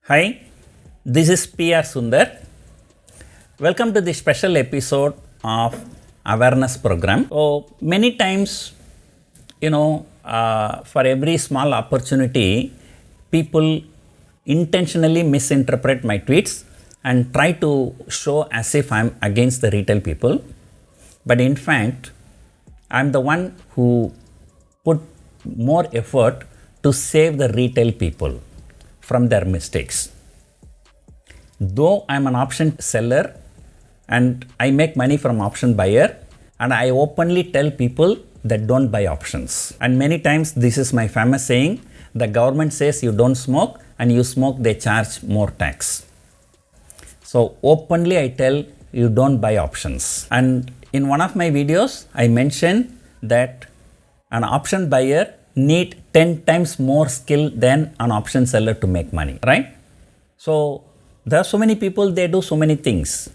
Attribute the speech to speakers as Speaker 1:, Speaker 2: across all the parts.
Speaker 1: Hi, this is PR Sundar. Welcome to this special episode of awareness program. So many times, for every small opportunity, people intentionally misinterpret my tweets and try to show as if I'm against the retail people. But in fact, I'm the one who put more effort to save the retail people from their mistakes. Though I'm an option seller and I make money from option buyer, and I openly tell people that don't buy options. And many times this is my famous saying, the government says you don't smoke and you smoke, they charge more tax. So openly I tell you don't buy options. And in one of my videos, I mentioned that an option buyer need 10 times more skill than an option seller to make money, right? So there are so many people, they do so many things,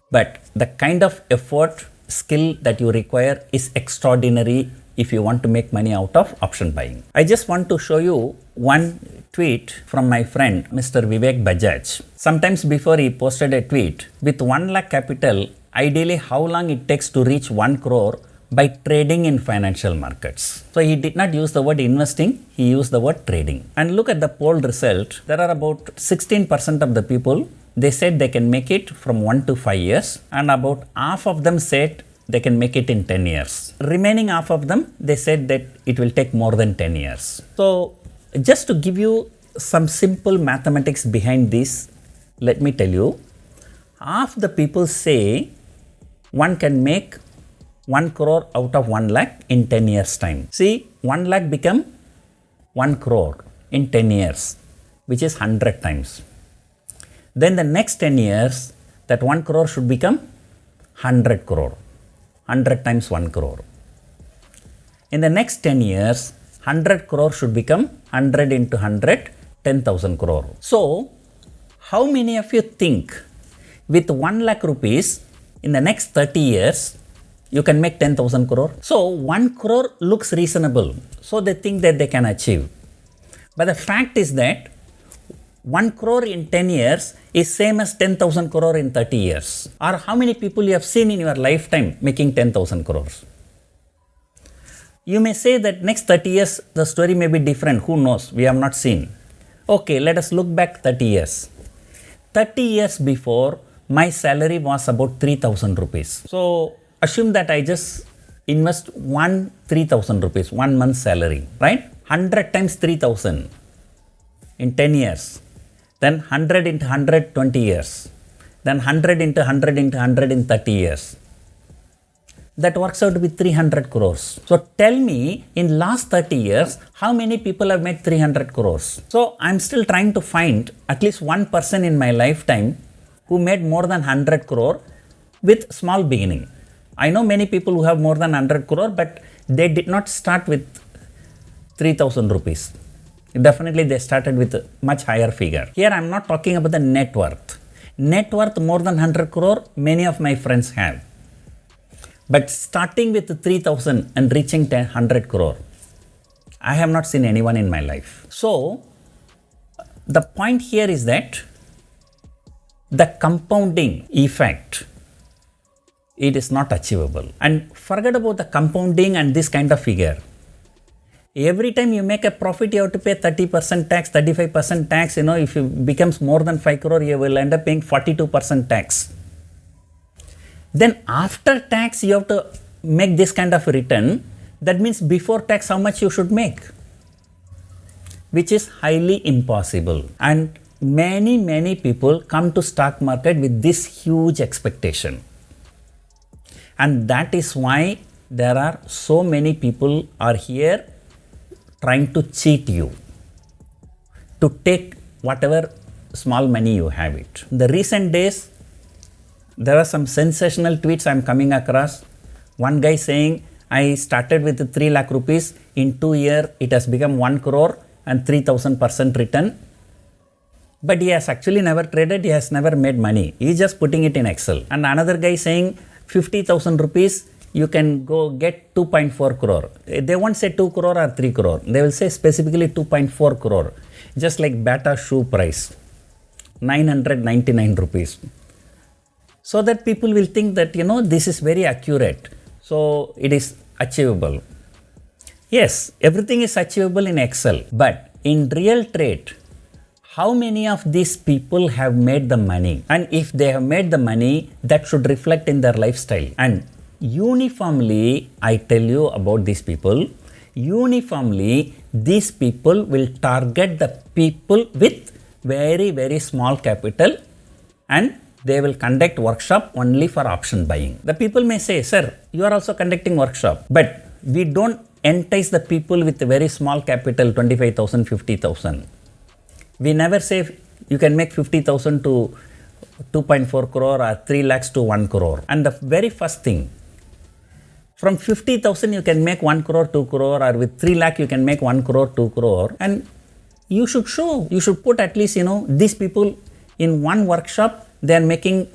Speaker 1: but the kind of effort, skill that you require is extraordinary if you want to make money out of option buying. I just want to show you one tweet from my friend Mr. Vivek Bajaj. Sometimes before he posted a tweet, with 1 lakh capital, ideally how long it takes to reach 1 crore by trading in financial markets. So he did not use the word investing, he used the word trading. And look at the poll result. There are about 16% of the people, they said they can make it from 1 to 5 years, and about half of them said they can make it in 10 years. Remaining half of them, they said that it will take more than 10 years. So just to give you some simple mathematics behind this, let me tell you, half the people say one can make 1 crore out of 1 lakh in 10 years time. See, 1 lakh become 1 crore in 10 years, which is 100 times. Then the next 10 years, that 1 crore should become 100 crore. 100 times 1 crore. In the next 10 years, 100 crore should become 100 into 100, 10,000 crore. So, how many of you think with 1 lakh rupees in the next 30 years, you can make 10,000 crore? So 1 crore looks reasonable. So they think that they can achieve. But the fact is that 1 crore in 10 years is same as 10,000 crore in 30 years. Or how many people you have seen in your lifetime making 10,000 crores? You may say that next 30 years the story may be different. Who knows? We have not seen. Okay, let us look back 30 years. 30 years before, my salary was about 3,000 rupees. So assume that I just invest 3,000 rupees, 1 month's salary, right? 100 times 3,000 in 10 years. Then 100 into 100, 20 years. Then 100 into 100 into 100 in 30 years. That works out to be 300 crores. So tell me, in last 30 years, how many people have made 300 crores? So I'm still trying to find at least one person in my lifetime who made more than 100 crore with small beginning. I know many people who have more than 100 crore, but they did not start with 3,000 rupees. Definitely they started with a much higher figure. Here I am not talking about the net worth. Net worth more than 100 crore, many of my friends have. But starting with 3,000 and reaching 100 crore, I have not seen anyone in my life. So the point here is that the compounding effect, it is not achievable. And forget about the compounding and this kind of figure. Every time you make a profit, you have to pay 30% tax, 35% tax. If it becomes more than 5 crore, you will end up paying 42% tax. Then after tax, you have to make this kind of return. That means before tax, how much you should make, which is highly impossible. And many people come to stock market with this huge expectation. And that is why there are so many people are here trying to cheat you, to take whatever small money you have it. In the recent days, there are some sensational tweets I am coming across. One guy saying, I started with 3 lakh rupees, in 2 years it has become 1 crore and 3,000% return. But he has actually never traded, he has never made money. He is just putting it in Excel. And another guy saying 50,000 rupees, you can go get 2.4 crore. They won't say 2 crore or 3 crore. They will say specifically 2.4 crore. just like Bata shoe price, 999 rupees. So that people will think that, this is very accurate. So it is achievable. Yes, everything is achievable in Excel, but in real trade, how many of these people have made the money? And if they have made the money, that should reflect in their lifestyle. And uniformly, I tell you about these people, uniformly, these people will target the people with very, very small capital, and they will conduct workshop only for option buying. The people may say, sir, you are also conducting workshop, but we don't entice the people with very small capital, 25,000, 50,000. We never say you can make 50,000 to 2.4 crore or 3 lakhs to 1 crore. And the very first thing, from 50,000 you can make 1 crore, 2 crore, or with 3 lakh you can make 1 crore, 2 crore. And you should show, you should put at least, these people in one workshop, they are making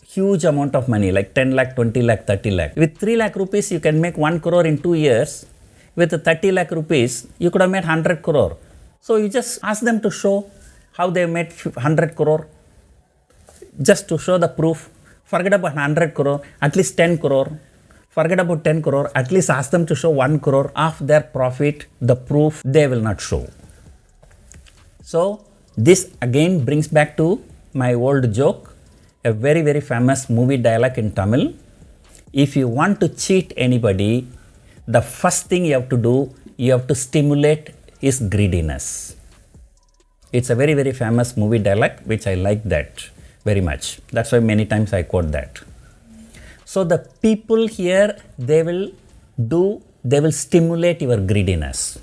Speaker 1: huge amount of money, like 10 lakh, 20 lakh, 30 lakh. With 3 lakh rupees, you can make 1 crore in 2 years. With 30 lakh rupees, you could have made 100 crore. So you just ask them to show how they made 100 crore, just to show the proof. Forget about 100 crore, at least 10 crore. Forget about 10 crore, at least ask them to show 1 crore of their profit, the proof they will not show. So this again brings back to my old joke, a very, very famous movie dialogue in Tamil. If you want to cheat anybody, the first thing you have to do, you have to stimulate his greediness. It's a very, very famous movie dialogue, which I like that very much. That's why many times I quote that. So the people here, they will stimulate your greediness.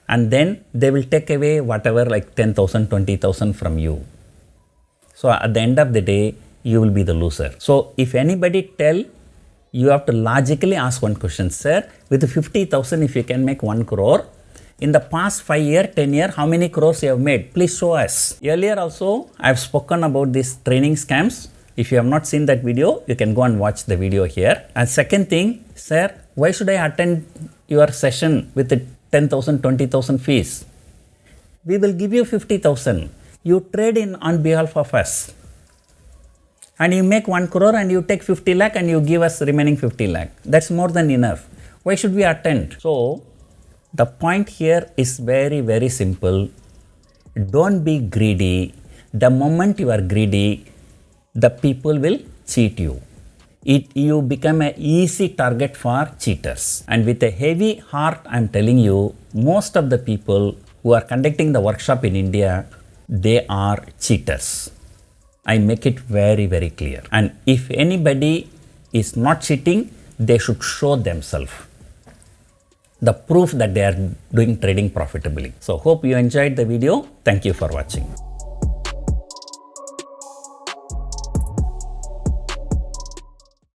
Speaker 1: And then they will take away whatever, like 10,000, 20,000 from you. So at the end of the day, you will be the loser. So if anybody tell, you have to logically ask one question, sir, with 50,000, if you can make 1 crore, in the past 5 years, 10 years, how many crores you have made? Please show us. Earlier also, I have spoken about these training scams. If you have not seen that video, you can go and watch the video here. And second thing, sir, why should I attend your session with the 10,000, 20,000 fees? We will give you 50,000. You trade in on behalf of us. And you make 1 crore and you take 50 lakh and you give us remaining 50 lakh. That's more than enough. Why should we attend? So, the point here is very, very simple. Don't be greedy. The moment you are greedy, the people will cheat you. You become an easy target for cheaters. And with a heavy heart, I am telling you, most of the people who are conducting the workshop in India, they are cheaters. I make it very, very clear. And if anybody is not cheating, they should show themselves the proof that they are doing trading profitably. So hope you enjoyed the video. Thank you for watching.